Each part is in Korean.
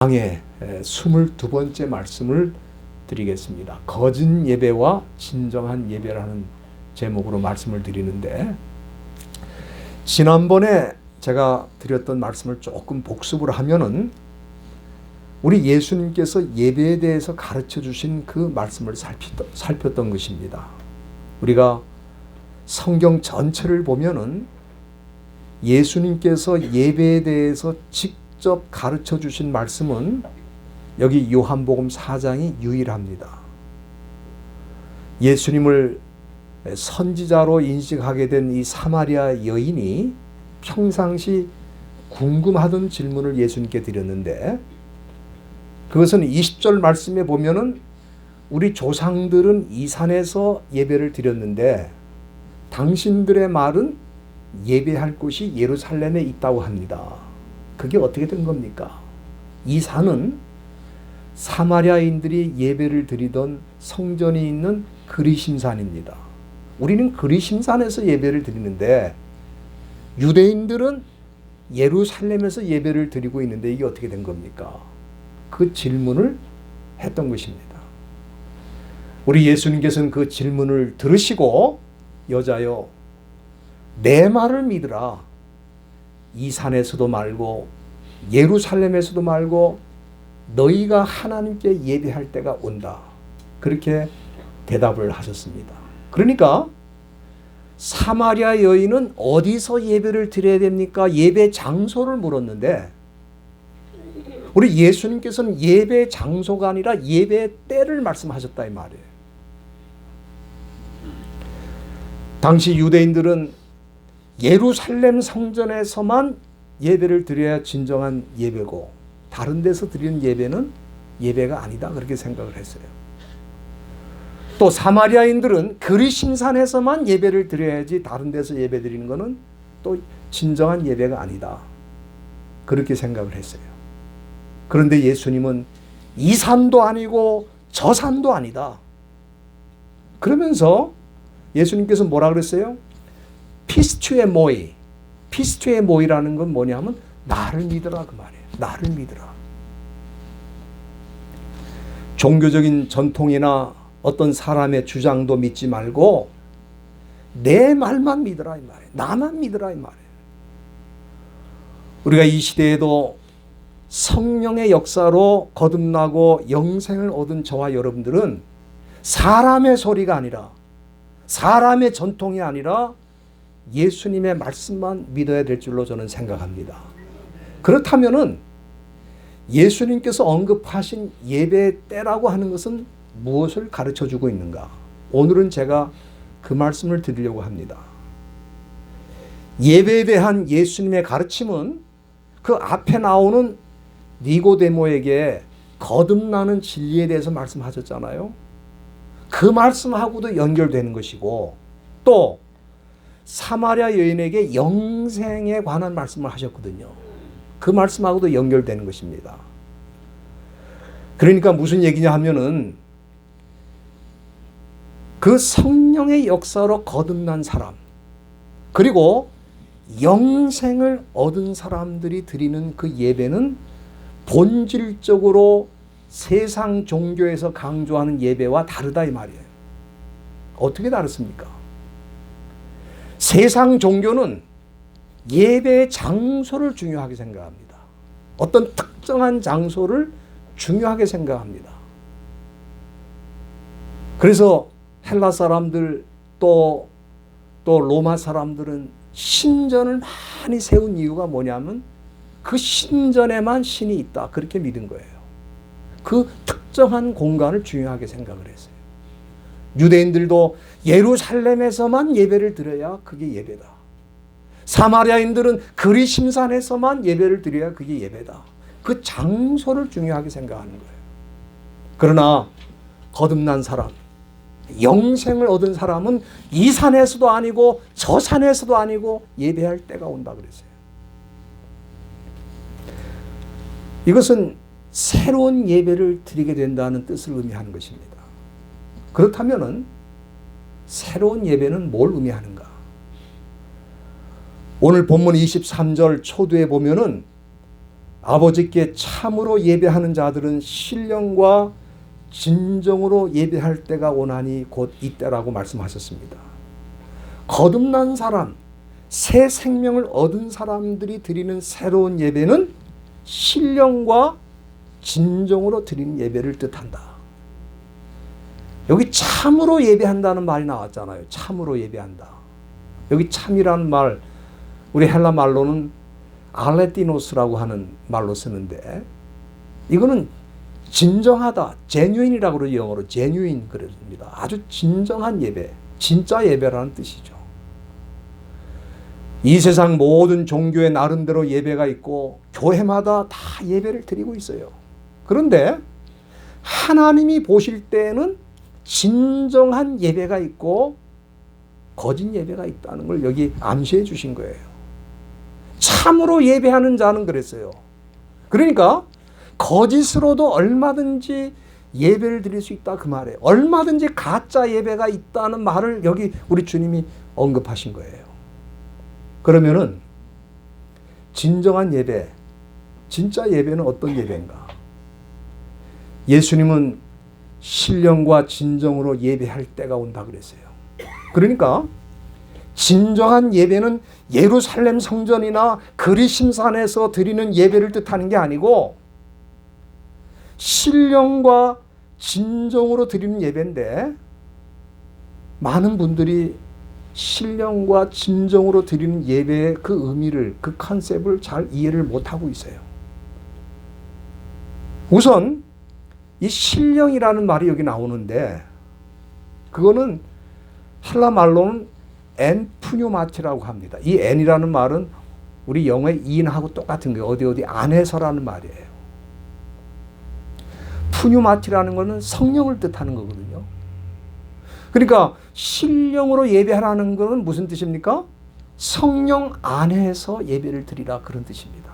강의 22번째 말씀을 드리겠습니다. 거짓 예배와 진정한 예배라는 제목으로 말씀을 드리는데, 지난번에 제가 드렸던 말씀을 조금 복습을 하면은 우리 예수님께서 예배에 대해서 가르쳐 주신 그 말씀을 살폈던 것입니다. 우리가 성경 전체를 보면은 예수님께서 예배에 대해서 직접 가르쳐 주신 말씀은 여기 요한복음 4장이 유일합니다. 예수님을 선지자로 인식하게 된 이 사마리아 여인이 평상시 궁금하던 질문을 예수님께 드렸는데, 그것은 20절 말씀에 보면은 우리 조상들은 이 산에서 예배를 드렸는데 당신들의 말은 예배할 곳이 예루살렘에 있다고 합니다. 그게 어떻게 된 겁니까? 이 산은 사마리아인들이 예배를 드리던 성전이 있는 그리심산입니다. 우리는 그리심산에서 예배를 드리는데 유대인들은 예루살렘에서 예배를 드리고 있는데 이게 어떻게 된 겁니까? 그 질문을 했던 것입니다. 우리 예수님께서는 그 질문을 들으시고, 여자여, 내 말을 믿으라. 이 산에서도 말고 예루살렘에서도 말고 너희가 하나님께 예배할 때가 온다. 그렇게 대답을 하셨습니다. 그러니까 사마리아 여인은 어디서 예배를 드려야 됩니까? 예배 장소를 물었는데, 우리 예수님께서는 예배 장소가 아니라 예배 때를 말씀하셨다 이 말이에요. 당시 유대인들은 예루살렘 성전에서만 예배를 드려야 진정한 예배고 다른 데서 드리는 예배는 예배가 아니다, 그렇게 생각을 했어요. 또 사마리아인들은 그리심산에서만 예배를 드려야지 다른 데서 예배 드리는 것은 또 진정한 예배가 아니다, 그렇게 생각을 했어요. 그런데 예수님은 이 산도 아니고 저 산도 아니다. 그러면서 예수님께서 뭐라 그랬어요? 피스투에 모이. 피스투에 모이라는 건 뭐냐면 나를 믿으라, 그 말이에요. 나를 믿으라. 종교적인 전통이나 어떤 사람의 주장도 믿지 말고 내 말만 믿으라 이 말이에요. 나만 믿으라 이 말이에요. 우리가 이 시대에도 성령의 역사로 거듭나고 영생을 얻은 저와 여러분들은 사람의 소리가 아니라, 사람의 전통이 아니라 예수님의 말씀만 믿어야 될 줄로 저는 생각합니다. 그렇다면은 예수님께서 언급하신 예배 때라고 하는 것은 무엇을 가르쳐 주고 있는가? 오늘은 제가 그 말씀을 드리려고 합니다. 예배에 대한 예수님의 가르침은 그 앞에 나오는 니고데모에게 거듭나는 진리에 대해서 말씀하셨잖아요. 그 말씀하고도 연결되는 것이고, 또 사마리아 여인에게 영생에 관한 말씀을 하셨거든요. 그 말씀하고도 연결되는 것입니다. 그러니까 무슨 얘기냐 하면은 그 성령의 역사로 거듭난 사람, 그리고 영생을 얻은 사람들이 드리는 그 예배는 본질적으로 세상 종교에서 강조하는 예배와 다르다 이 말이에요. 어떻게 다르습니까? 세상 종교는 예배의 장소를 중요하게 생각합니다. 어떤 특정한 장소를 중요하게 생각합니다. 그래서 헬라 사람들 또 로마 사람들은 신전을 많이 세운 이유가 뭐냐면 그 신전에만 신이 있다, 그렇게 믿은 거예요. 그 특정한 공간을 중요하게 생각을 했어요. 유대인들도 예루살렘에서만 예배를 드려야 그게 예배다. 사마리아인들은 그리심산에서만 예배를 드려야 그게 예배다. 그 장소를 중요하게 생각하는 거예요. 그러나 거듭난 사람, 영생을 얻은 사람은 이 산에서도 아니고 저 산에서도 아니고 예배할 때가 온다 그랬어요. 이것은 새로운 예배를 드리게 된다는 뜻을 의미하는 것입니다. 그렇다면 새로운 예배는 뭘 의미하는가? 오늘 본문 23절 초두에 보면은 아버지께 참으로 예배하는 자들은 신령과 진정으로 예배할 때가 오나니 곧 이때라고 말씀하셨습니다. 거듭난 사람, 새 생명을 얻은 사람들이 드리는 새로운 예배는 신령과 진정으로 드리는 예배를 뜻한다. 여기 참으로 예배한다는 말이 나왔잖아요. 참으로 예배한다. 여기 참이라는 말, 우리 헬라 말로는 알레티노스라고 하는 말로 쓰는데, 이거는 진정하다, genuine이라고 그러죠. 영어로 genuine 그럽니다. 아주 진정한 예배, 진짜 예배라는 뜻이죠. 이 세상 모든 종교에 나름대로 예배가 있고 교회마다 다 예배를 드리고 있어요. 그런데 하나님이 보실 때에는 진정한 예배가 있고 거짓 예배가 있다는 걸 여기 암시해 주신 거예요. 참으로 예배하는 자는 그랬어요. 그러니까 거짓으로도 얼마든지 예배를 드릴 수 있다 그 말이에요. 얼마든지 가짜 예배가 있다는 말을 여기 우리 주님이 언급하신 거예요. 그러면은 진정한 예배, 진짜 예배는 어떤 예배인가? 예수님은 신령과 진정으로 예배할 때가 온다 그랬어요. 그러니까 진정한 예배는 예루살렘 성전이나 그리심산에서 드리는 예배를 뜻하는 게 아니고 신령과 진정으로 드리는 예배인데, 많은 분들이 신령과 진정으로 드리는 예배의 그 의미를, 그 컨셉을 잘 이해를 못하고 있어요. 우선 이 신령이라는 말이 여기 나오는데, 그거는 헬라 말로는 엔푸뉴마티라고 합니다. 이 엔이라는 말은 우리 영어의 in하고 똑같은 거예요. 어디 안에서라는 말이에요. 푸뉴마티라는 것은 성령을 뜻하는 거거든요. 그러니까 신령으로 예배하라는 것은 무슨 뜻입니까? 성령 안에서 예배를 드리라, 그런 뜻입니다.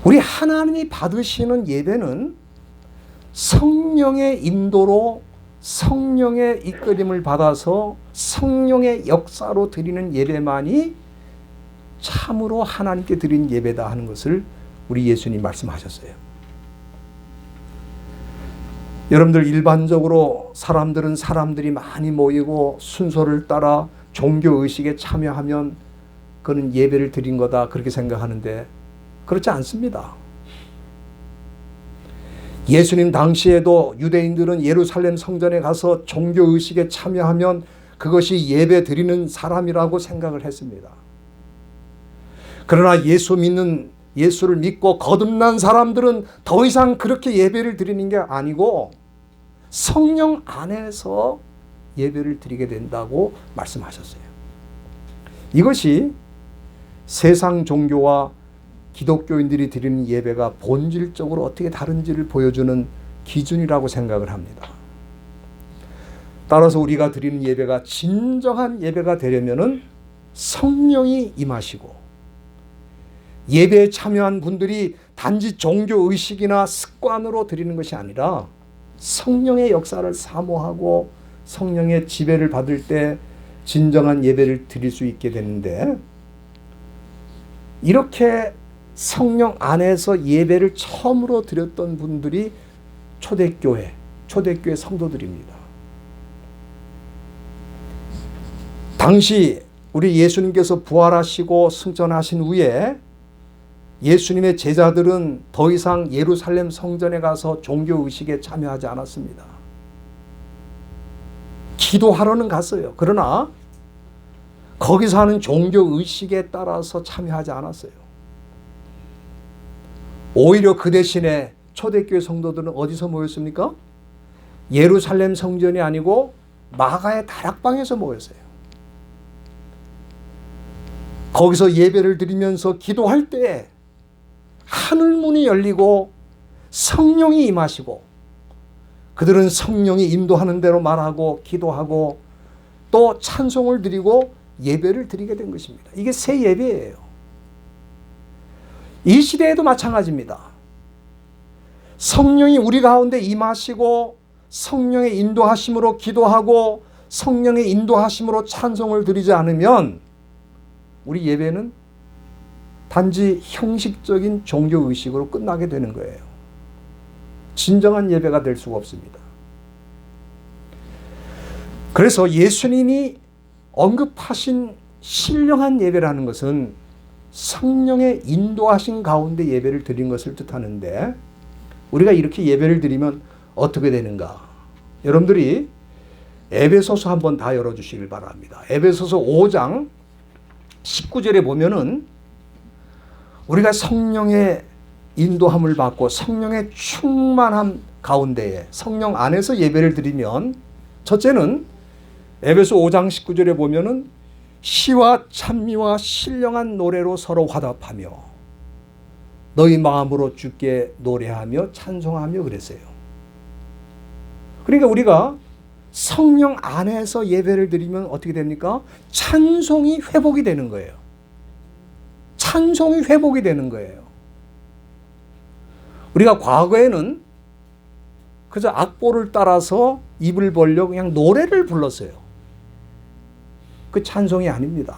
우리 하나님이 받으시는 예배는 성령의 인도로, 성령의 이끌림을 받아서 성령의 역사로 드리는 예배만이 참으로 하나님께 드린 예배다 하는 것을 우리 예수님 말씀하셨어요. 여러분들, 일반적으로 사람들이 많이 모이고 순서를 따라 종교의식에 참여하면 그는 예배를 드린 거다, 그렇게 생각하는데 그렇지 않습니다. 예수님 당시에도 유대인들은 예루살렘 성전에 가서 종교의식에 참여하면 그것이 예배 드리는 사람이라고 생각을 했습니다. 그러나 예수를 믿고 거듭난 사람들은 더 이상 그렇게 예배를 드리는 게 아니고 성령 안에서 예배를 드리게 된다고 말씀하셨어요. 이것이 세상 종교와 기독교인들이 드리는 예배가 본질적으로 어떻게 다른지를 보여주는 기준이라고 생각을 합니다. 따라서 우리가 드리는 예배가 진정한 예배가 되려면은 성령이 임하시고, 예배에 참여한 분들이 단지 종교의식이나 습관으로 드리는 것이 아니라 성령의 역사를 사모하고 성령의 지배를 받을 때 진정한 예배를 드릴 수 있게 되는데, 이렇게 성령 안에서 예배를 처음으로 드렸던 분들이 초대교회 성도들입니다. 당시 우리 예수님께서 부활하시고 승천하신 후에 예수님의 제자들은 더 이상 예루살렘 성전에 가서 종교의식에 참여하지 않았습니다. 기도하러는 갔어요. 그러나 거기서 하는 종교의식에 따라서 참여하지 않았어요. 오히려 그 대신에 초대교회 성도들은 어디서 모였습니까? 예루살렘 성전이 아니고 마가의 다락방에서 모였어요. 거기서 예배를 드리면서 기도할 때 하늘문이 열리고 성령이 임하시고, 그들은 성령이 인도하는 대로 말하고 기도하고 또 찬송을 드리고 예배를 드리게 된 것입니다. 이게 새 예배예요. 이 시대에도 마찬가지입니다. 성령이 우리 가운데 임하시고 성령의 인도하심으로 기도하고 성령의 인도하심으로 찬송을 드리지 않으면 우리 예배는 단지 형식적인 종교의식으로 끝나게 되는 거예요. 진정한 예배가 될 수가 없습니다. 그래서 예수님이 언급하신 신령한 예배라는 것은 성령의 인도하신 가운데 예배를 드린 것을 뜻하는데, 우리가 이렇게 예배를 드리면 어떻게 되는가? 여러분들이 에베소서 한번 다 열어주시길 바랍니다. 에베소서 5장 19절에 보면은 우리가 성령의 인도함을 받고 성령의 충만함 가운데에 성령 안에서 예배를 드리면, 첫째는 에베소 5장 19절에 보면은 시와 찬미와 신령한 노래로 서로 화답하며 너희 마음으로 주께 노래하며 찬송하며 그랬어요. 그러니까 우리가 성령 안에서 예배를 드리면 어떻게 됩니까? 찬송이 회복이 되는 거예요. 찬송이 회복이 되는 거예요. 우리가 과거에는 그저 악보를 따라서 입을 벌려 그냥 노래를 불렀어요. 그 찬송이 아닙니다.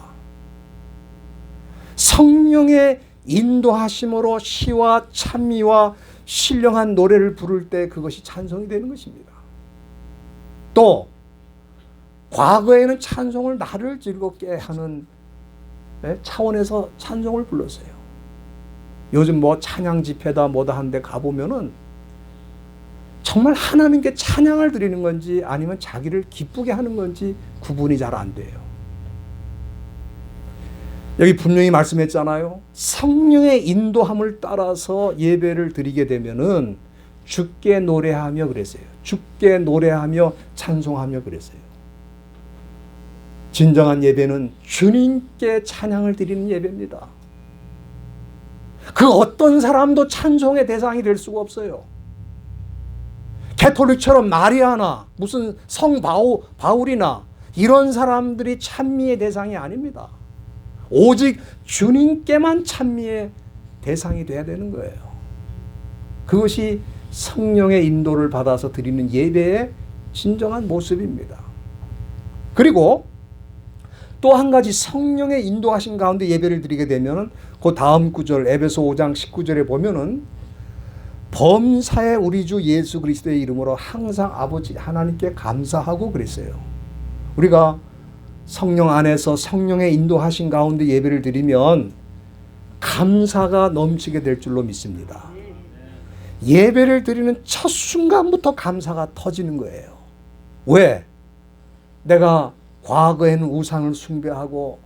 성령의 인도하심으로 시와 찬미와 신령한 노래를 부를 때 그것이 찬송이 되는 것입니다. 또 과거에는 찬송을 나를 즐겁게 하는 차원에서 찬송을 불렀어요. 요즘 뭐 찬양 집회다 뭐다 한데 가보면은 정말 하나님께 찬양을 드리는 건지 아니면 자기를 기쁘게 하는 건지 구분이 잘 안 돼요. 여기 분명히 말씀했잖아요. 성령의 인도함을 따라서 예배를 드리게 되면은 주께 노래하며 그랬어요. 주께 노래하며 찬송하며 그랬어요. 진정한 예배는 주님께 찬양을 드리는 예배입니다. 그 어떤 사람도 찬송의 대상이 될 수가 없어요. 캐톨릭처럼 마리아나 무슨 성 바울이나 이런 사람들이 찬미의 대상이 아닙니다. 오직 주님께만 찬미의 대상이 돼야 되는 거예요. 그것이 성령의 인도를 받아서 드리는 예배의 진정한 모습입니다. 그리고 또 한 가지 성령의 인도하신 가운데 예배를 드리게 되면 그 다음 구절 에베소 5장 19절에 보면은 범사의 우리 주 예수 그리스도의 이름으로 항상 아버지 하나님께 감사하고 그랬어요. 우리가 성령 안에서 성령의 인도하신 가운데 예배를 드리면 감사가 넘치게 될 줄로 믿습니다. 예배를 드리는 첫 순간부터 감사가 터지는 거예요. 왜? 내가 과거에는 우상을 숭배하고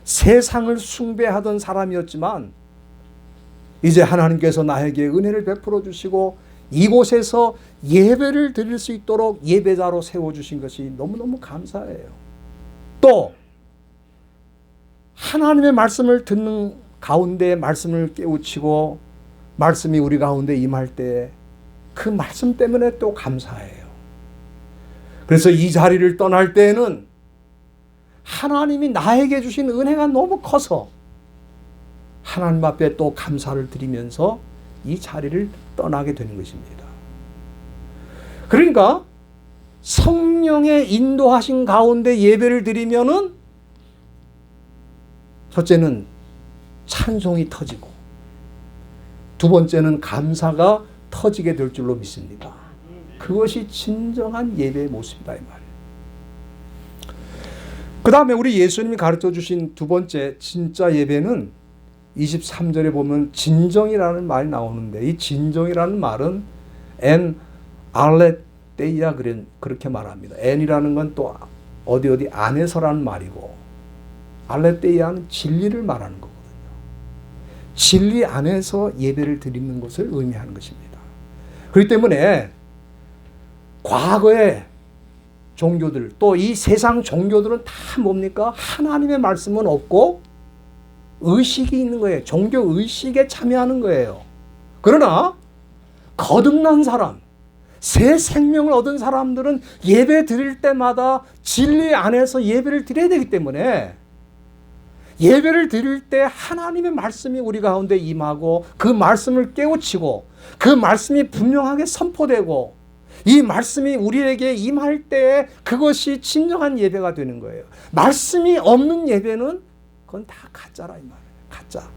세상을 숭배하던 사람이었지만 이제 하나님께서 나에게 은혜를 베풀어 주시고 이곳에서 예배를 드릴 수 있도록 예배자로 세워주신 것이 너무너무 감사해요. 또 하나님의 말씀을 듣는 가운데 말씀을 깨우치고 말씀이 우리 가운데 임할 때 그 말씀 때문에 또 감사해요. 그래서 이 자리를 떠날 때에는 하나님이 나에게 주신 은혜가 너무 커서 하나님 앞에 또 감사를 드리면서 이 자리를 떠나게 되는 것입니다. 그러니까 성령의 인도하신 가운데 예배를 드리면은 첫째는 찬송이 터지고 두 번째는 감사가 터지게 될 줄로 믿습니다. 그것이 진정한 예배의 모습이다 이 말이에요. 그 다음에 우리 예수님이 가르쳐 주신 두 번째 진짜 예배는 23절에 보면 진정이라는 말이 나오는데 이 진정이라는 말은 엔 알레데이아 그렇게 말합니다. 엔이라는 건 또 어디 안에서라는 말이고 알레데이아는 진리를 말하는 거거든요. 진리 안에서 예배를 드리는 것을 의미하는 것입니다. 그렇기 때문에 과거의 종교들 또 이 세상 종교들은 다 뭡니까? 하나님의 말씀은 없고 의식이 있는 거예요. 종교 의식에 참여하는 거예요. 그러나 거듭난 사람, 새 생명을 얻은 사람들은 예배 드릴 때마다 진리 안에서 예배를 드려야 되기 때문에 예배를 드릴 때 하나님의 말씀이 우리 가운데 임하고 그 말씀을 깨우치고 그 말씀이 분명하게 선포되고 이 말씀이 우리에게 임할 때 그것이 진정한 예배가 되는 거예요. 말씀이 없는 예배는 그건 다 가짜라 이 말이에요. 가짜.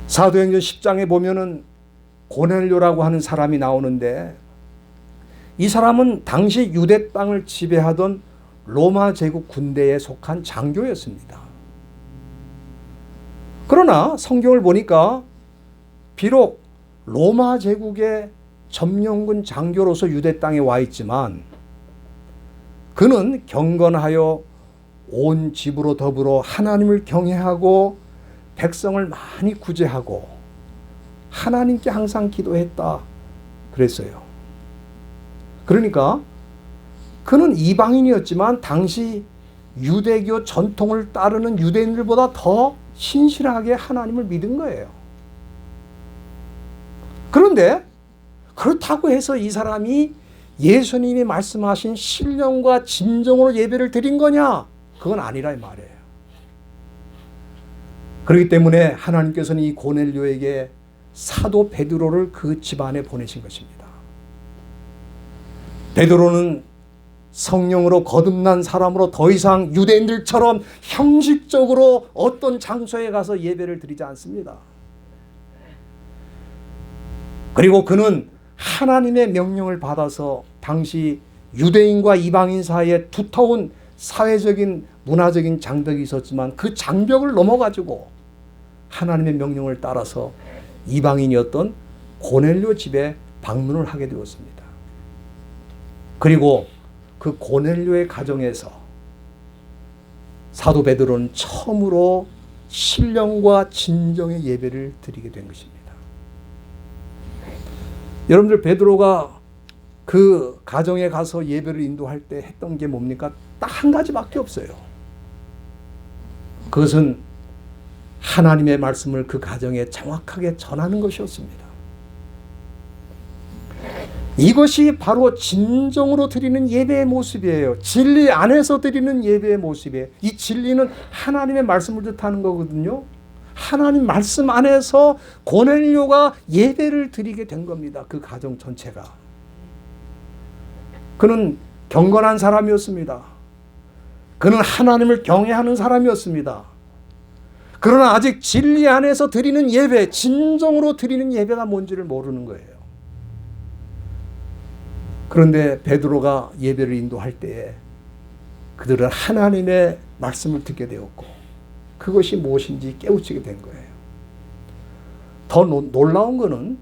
사도행전 10장에 보면은 고넬료라고 하는 사람이 나오는데, 이 사람은 당시 유대 땅을 지배하던 로마 제국 군대에 속한 장교였습니다. 그러나 성경을 보니까 비록 로마 제국의 점령군 장교로서 유대 땅에 와 있지만 그는 경건하여 온 집으로 더불어 하나님을 경외하고 백성을 많이 구제하고 하나님께 항상 기도했다 그랬어요. 그러니까 그는 이방인이었지만 당시 유대교 전통을 따르는 유대인들보다 더 신실하게 하나님을 믿은 거예요. 그런데 그렇다고 해서 이 사람이 예수님이 말씀하신 신령과 진정으로 예배를 드린 거냐? 그건 아니라 이 말이에요. 그렇기 때문에 하나님께서는 이 고넬료에게 사도 베드로를 그 집안에 보내신 것입니다. 베드로는 성령으로 거듭난 사람으로 더 이상 유대인들처럼 형식적으로 어떤 장소에 가서 예배를 드리지 않습니다. 그리고 그는 하나님의 명령을 받아서 당시 유대인과 이방인 사이에 두터운 사회적인 문화적인 장벽이 있었지만 그 장벽을 넘어가지고 하나님의 명령을 따라서 이방인이었던 고넬료 집에 방문을 하게 되었습니다. 그리고 그 고넬료의 가정에서 사도 베드로는 처음으로 신령과 진정의 예배를 드리게 된 것입니다. 여러분들, 베드로가 그 가정에 가서 예배를 인도할 때 했던 게 뭡니까? 딱 한 가지밖에 없어요. 그것은 하나님의 말씀을 그 가정에 정확하게 전하는 것이었습니다. 이것이 바로 진정으로 드리는 예배의 모습이에요. 진리 안에서 드리는 예배의 모습이에요. 이 진리는 하나님의 말씀을 뜻하는 거거든요. 하나님 말씀 안에서 고넬료가 예배를 드리게 된 겁니다. 그 가정 전체가. 그는 경건한 사람이었습니다. 그는 하나님을 경외하는 사람이었습니다. 그러나 아직 진리 안에서 드리는 예배, 진정으로 드리는 예배가 뭔지를 모르는 거예요. 그런데 베드로가 예배를 인도할 때에 그들은 하나님의 말씀을 듣게 되었고 그것이 무엇인지 깨우치게 된 거예요. 더 놀라운 것은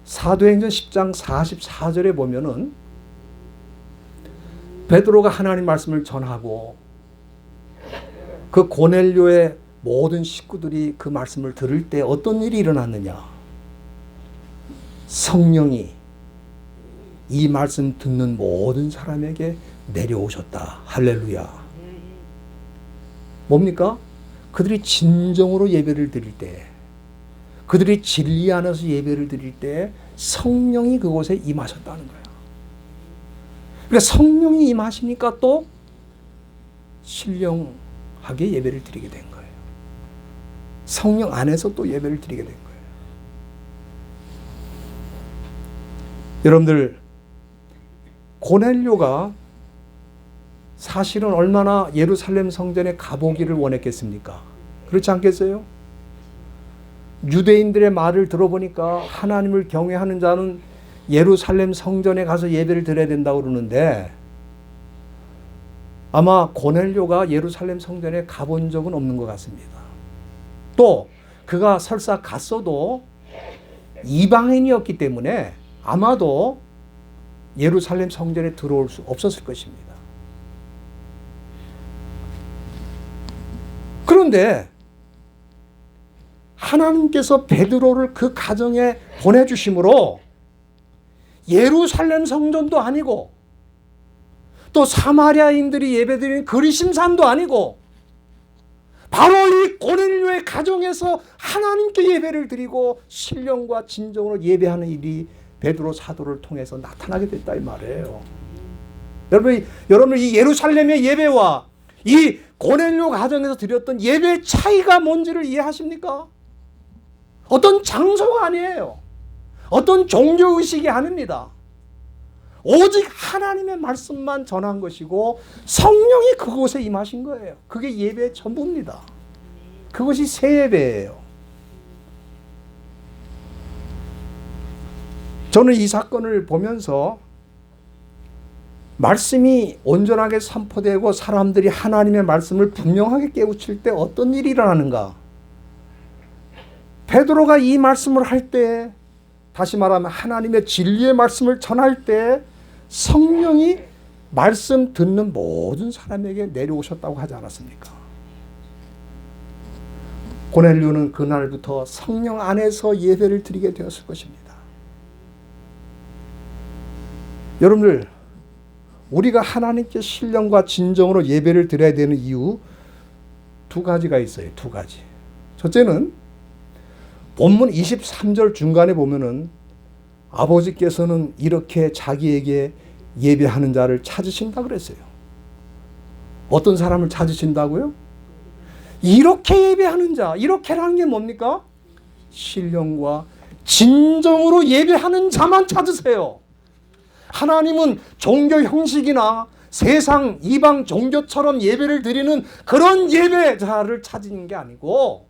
사도행전 10장 44절에 보면은 베드로가 하나님 말씀을 전하고 그 고넬료의 모든 식구들이 그 말씀을 들을 때 어떤 일이 일어났느냐? 성령이 이 말씀 듣는 모든 사람에게 내려오셨다. 할렐루야. 뭡니까? 그들이 진정으로 예배를 드릴 때, 그들이 진리 안에서 예배를 드릴 때 성령이 그곳에 임하셨다는 거예요. 그러니까 성령이 임하시니까 또 신령하게 예배를 드리게 된 거예요. 성령 안에서 또 예배를 드리게 된 거예요. 여러분들, 고넬료가 사실은 얼마나 예루살렘 성전에 가보기를 원했겠습니까? 그렇지 않겠어요? 유대인들의 말을 들어보니까 하나님을 경외하는 자는 예루살렘 성전에 가서 예배를 드려야 된다고 그러는데 아마 고넬료가 예루살렘 성전에 가본 적은 없는 것 같습니다. 또 그가 설사 갔어도 이방인이었기 때문에 아마도 예루살렘 성전에 들어올 수 없었을 것입니다. 그런데 하나님께서 베드로를 그 가정에 보내주심으로 예루살렘 성전도 아니고 또 사마리아인들이 예배드리는 그리심산도 아니고 바로 이 고넬료의 가정에서 하나님께 예배를 드리고 신령과 진정으로 예배하는 일이 베드로 사도를 통해서 나타나게 됐다 이 말이에요. 여러분 이 예루살렘의 예배와 이 고넬료 가정에서 드렸던 예배의 차이가 뭔지를 이해하십니까? 어떤 장소가 아니에요. 어떤 종교의식이 아닙니다. 오직 하나님의 말씀만 전한 것이고 성령이 그곳에 임하신 거예요. 그게 예배의 전부입니다. 그것이 새 예배예요. 저는 이 사건을 보면서 말씀이 온전하게 선포되고 사람들이 하나님의 말씀을 분명하게 깨우칠 때 어떤 일이 일어나는가. 베드로가 이 말씀을 할 때, 다시 말하면 하나님의 진리의 말씀을 전할 때 성령이 말씀 듣는 모든 사람에게 내려오셨다고 하지 않았습니까? 고넬료는 그날부터 성령 안에서 예배를 드리게 되었을 것입니다. 여러분들, 우리가 하나님께 신령과 진정으로 예배를 드려야 되는 이유 두 가지가 있어요. 두 가지. 첫째는 본문 23절 중간에 보면은 아버지께서는 이렇게 자기에게 예배하는 자를 찾으신다 그랬어요. 어떤 사람을 찾으신다고요? 이렇게 예배하는 자. 이렇게라는 게 뭡니까? 신령과 진정으로 예배하는 자만 찾으세요. 하나님은 종교 형식이나 세상 이방 종교처럼 예배를 드리는 그런 예배자를 찾는 게 아니고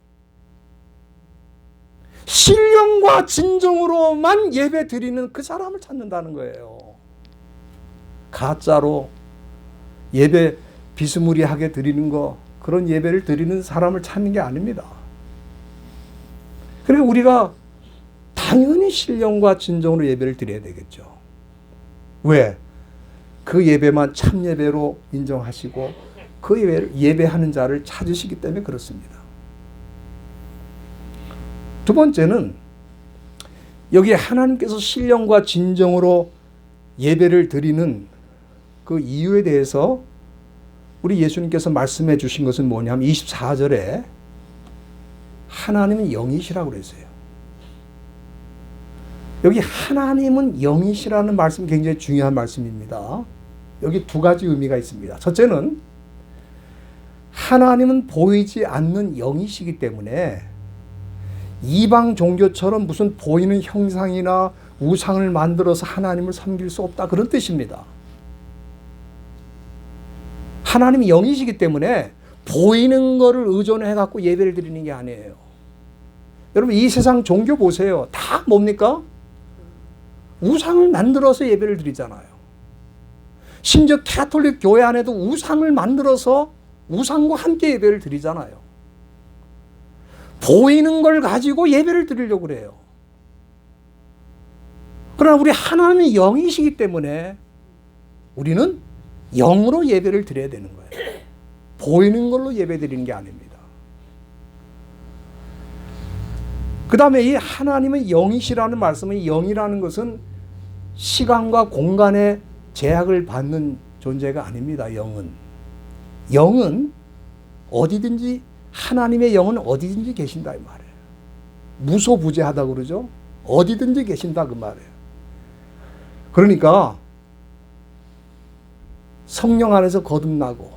신령과 진정으로만 예배 드리는 그 사람을 찾는다는 거예요. 가짜로 예배 비스무리하게 드리는 거, 그런 예배를 드리는 사람을 찾는 게 아닙니다. 그러니까 우리가 당연히 신령과 진정으로 예배를 드려야 되겠죠. 왜? 그 예배만 참 예배로 인정하시고 그 예배를 예배하는 자를 찾으시기 때문에 그렇습니다. 두 번째는 여기 하나님께서 신령과 진정으로 예배를 드리는 그 이유에 대해서 우리 예수님께서 말씀해 주신 것은 뭐냐면 24절에 하나님은 영이시라고 그랬어요. 여기 하나님은 영이시라는 말씀 굉장히 중요한 말씀입니다. 여기 두 가지 의미가 있습니다. 첫째는 하나님은 보이지 않는 영이시기 때문에 이방 종교처럼 무슨 보이는 형상이나 우상을 만들어서 하나님을 섬길 수 없다, 그런 뜻입니다. 하나님이 영이시기 때문에 보이는 거를 의존해 갖고 예배를 드리는 게 아니에요. 여러분, 이 세상 종교 보세요. 다 뭡니까? 우상을 만들어서 예배를 드리잖아요. 심지어 가톨릭 교회 안에도 우상을 만들어서 우상과 함께 예배를 드리잖아요. 보이는 걸 가지고 예배를 드리려고 그래요. 그러나 우리 하나님이 영이시기 때문에 우리는 영으로 예배를 드려야 되는 거예요. 보이는 걸로 예배 드리는 게 아닙니다. 그 다음에 이 하나님은 영이시라는 말씀은, 영이라는 것은 시간과 공간의 제약을 받는 존재가 아닙니다. 영은 어디든지, 하나님의 영은 어디든지 계신다 이 말이에요. 무소부재하다고 그러죠. 어디든지 계신다 그 말이에요. 그러니까 성령 안에서 거듭나고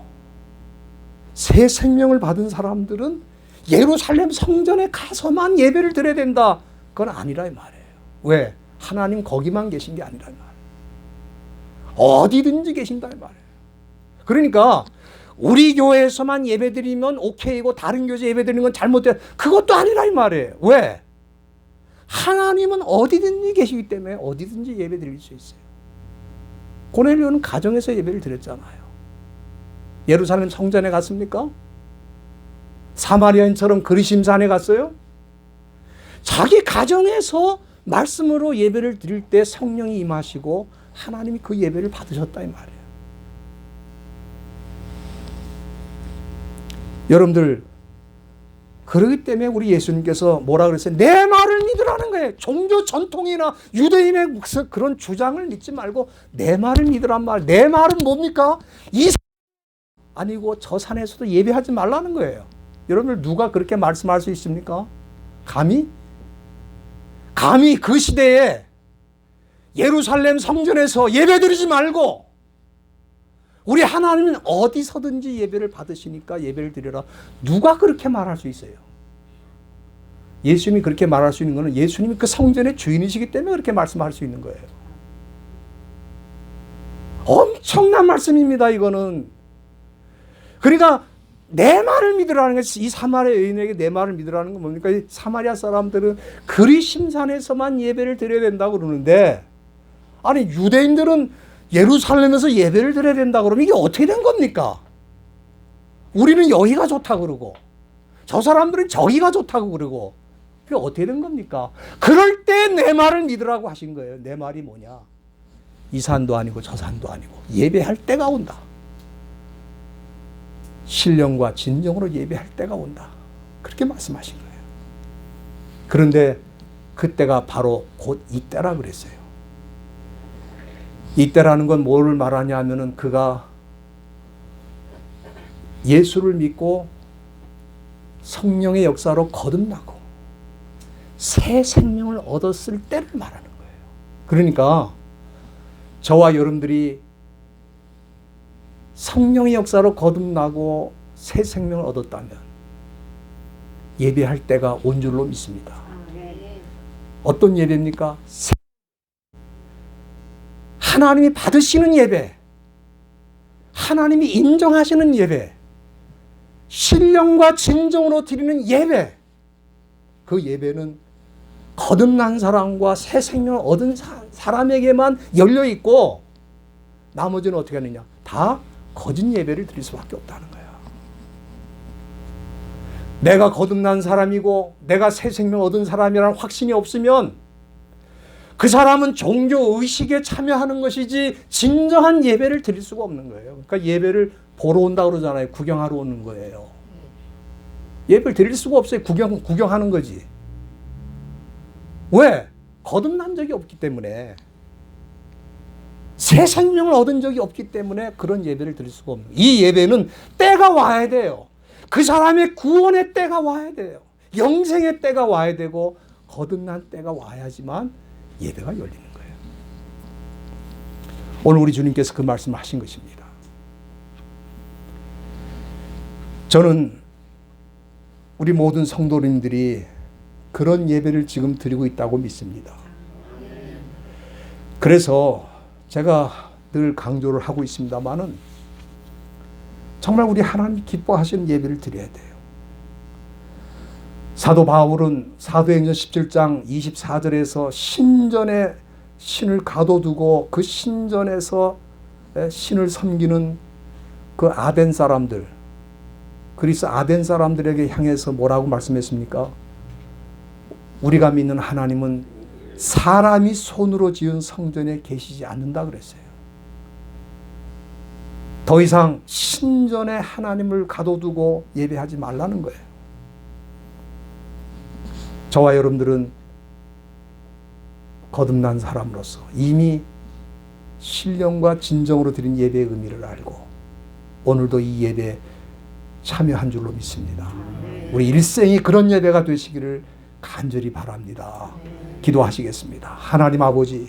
새 생명을 받은 사람들은 예루살렘 성전에 가서만 예배를 드려야 된다, 그건 아니라 이 말이에요. 왜? 하나님 거기만 계신 게 아니라 이 말이에요. 어디든지 계신다 이 말이에요. 그러니까 우리 교회에서만 예배드리면 오케이고 다른 교회에서 예배드리는 건 잘못돼, 그것도 아니라 이 말이에요. 왜? 하나님은 어디든지 계시기 때문에 어디든지 예배드릴 수 있어요. 고넬료는 가정에서 예배를 드렸잖아요. 예루살렘 성전에 갔습니까? 사마리아인처럼 그리심산에 갔어요? 자기 가정에서 말씀으로 예배를 드릴 때 성령이 임하시고 하나님이 그 예배를 받으셨다 이 말이에요. 여러분들, 그렇기 때문에 우리 예수님께서 뭐라 그랬어요? 내 말을 믿으라는 거예요. 종교 전통이나 유대인의 그런 주장을 믿지 말고 내 말을 믿으란 말. 내 말은 뭡니까? 이 산 아니고 저 산에서도 예배하지 말라는 거예요. 여러분들, 누가 그렇게 말씀할 수 있습니까? 감히 그 시대에 예루살렘 성전에서 예배드리지 말고 우리 하나님은 어디서든지 예배를 받으시니까 예배를 드려라, 누가 그렇게 말할 수 있어요? 예수님이 그렇게 말할 수 있는 것은 예수님이 그 성전의 주인이시기 때문에 그렇게 말씀할 수 있는 거예요. 엄청난 말씀입니다, 이거는. 그러니까 내 말을 믿으라는 것이, 이 사마리아 여인에게 내 말을 믿으라는 건 뭡니까? 이 사마리아 사람들은 그리심산에서만 예배를 드려야 된다고 그러는데, 아니 유대인들은 예루살렘에서 예배를 드려야 된다 그러면 이게 어떻게 된 겁니까? 우리는 여기가 좋다 그러고 저 사람들은 저기가 좋다고 그러고, 그게 어떻게 된 겁니까? 그럴 때 내 말을 믿으라고 하신 거예요. 내 말이 뭐냐? 이 산도 아니고 저 산도 아니고 예배할 때가 온다. 신령과 진정으로 예배할 때가 온다. 그렇게 말씀하신 거예요. 그런데 그때가 바로 곧 이때라 그랬어요. 이때라는 건 뭐를 말하냐 하면은 그가 예수를 믿고 성령의 역사로 거듭나고 새 생명을 얻었을 때를 말하는 거예요. 그러니까 저와 여러분들이 성령의 역사로 거듭나고 새 생명을 얻었다면 예배할 때가 온 줄로 믿습니다. 어떤 예배입니까? 하나님이 받으시는 예배, 하나님이 인정하시는 예배, 신령과 진정으로 드리는 예배. 그 예배는 거듭난 사람과 새 생명을 얻은 사람에게만 열려 있고, 나머지는 어떻게 하느냐? 다 거짓 예배를 드릴 수밖에 없다는 거야. 내가 거듭난 사람이고 내가 새 생명 얻은 사람이라는 확신이 없으면 그 사람은 종교 의식에 참여하는 것이지 진정한 예배를 드릴 수가 없는 거예요. 그러니까 예배를 보러 온다 그러잖아요. 구경하러 오는 거예요. 예배를 드릴 수가 없어요. 구경하는 거지. 왜? 거듭난 적이 없기 때문에, 새 생명을 얻은 적이 없기 때문에 그런 예배를 드릴 수가 없는 거예요. 이 예배는 때가 와야 돼요. 그 사람의 구원의 때가 와야 돼요. 영생의 때가 와야 되고 거듭난 때가 와야지만 예배가 열리는 거예요. 오늘 우리 주님께서 그 말씀을 하신 것입니다. 저는 우리 모든 성도님들이 그런 예배를 지금 드리고 있다고 믿습니다. 그래서 제가 늘 강조를 하고 있습니다만은 정말 우리 하나님 기뻐하시는 예배를 드려야 돼요. 사도 바울은 사도행전 17장 24절에서 신전에 신을 가둬두고 그 신전에서 신을 섬기는 그 아덴 사람들, 그리스 아덴 사람들에게 향해서 뭐라고 말씀했습니까? 우리가 믿는 하나님은 사람이 손으로 지은 성전에 계시지 않는다 그랬어요. 더 이상 신전에 하나님을 가둬두고 예배하지 말라는 거예요. 저와 여러분들은 거듭난 사람으로서 이미 신령과 진정으로 드린 예배의 의미를 알고 오늘도 이 예배에 참여한 줄로 믿습니다. 우리 일생이 그런 예배가 되시기를 간절히 바랍니다. 기도하시겠습니다. 하나님 아버지,